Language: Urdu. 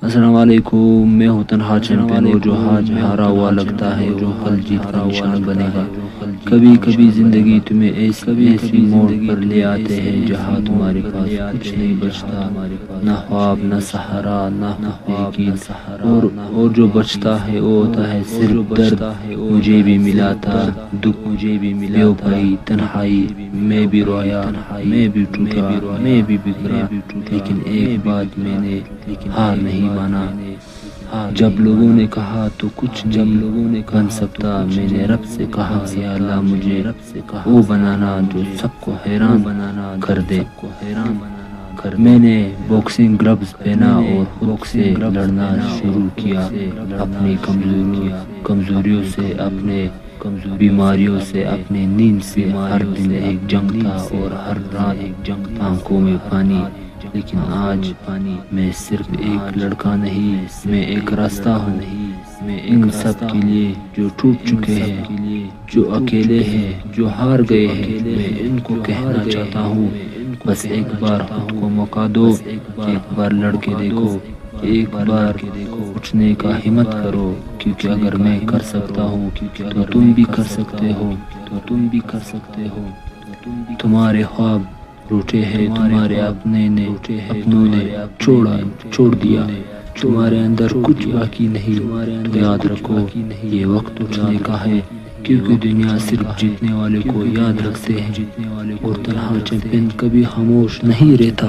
السلام علیکم، میں ہوں تنہا چیمپئن، وہ جو آج ہارا ہوا لگتا ہے وہ کل جیت کا نشان بنے گا۔ کبھی کبھی زندگی تمہیں ایسی موڑ پر لے آتے ہیں جہاں تمہارے پاس کچھ نہیں بچتا، نہ خواب، نہ سہارا، نہ یقین، اور جو بچتا ہے وہ ہوتا ہے صرف درد۔ مجھے بھی ملا تھا دکھ، مجھے بھی ملا بھائی تنہائی، میں بھی رویا، میں بھی ٹوٹا، میں بھی بکھرا، لیکن ایک بات میں نے ہار نہیں مانا۔ جب لوگوں نے کہا تو کچھ نہیں بن سکتا، میں نے رب سے کہا یا اللہ مجھے وہ بنانا جو سب کو حیران کر دے۔ میں نے باکسنگ گلوز پہنا اور خود سے لڑنا شروع کیا، اپنی کمزوریوں سے، اپنے بیماریوں سے، اپنے نیند سے۔ ہر دن ایک جنگ تھا اور ہر رات آنکھوں میں پانی۔ لیکن آج میں صرف ایک لڑکا نہیں، میں ایک راستہ ہوں۔ ان سب کے لیے جو ٹوٹ چکے ہیں، جو اکیلے ہیں، جو ہار گئے ہیں، میں ان کو کہنا چاہتا ہوں بس ایک بار خود کو موقع دو، ایک بار لڑ کے دیکھو، ایک بار اٹھنے کا ہمت کرو، کیونکہ اگر میں کر سکتا ہوں تو تم بھی کر سکتے ہو، تمہارے خواب روٹے ہیں، تمہارے اپنوں نے چھوڑ دیا، تمہارے اندر کچھ باقی نہیں، تو یاد رکھو یہ وقت اٹھنے کا ہے، کیونکہ دنیا صرف جیتنے والے کو یاد رکھتے ہیں، اور تنہا چیمپئن کبھی خاموش نہیں رہتا۔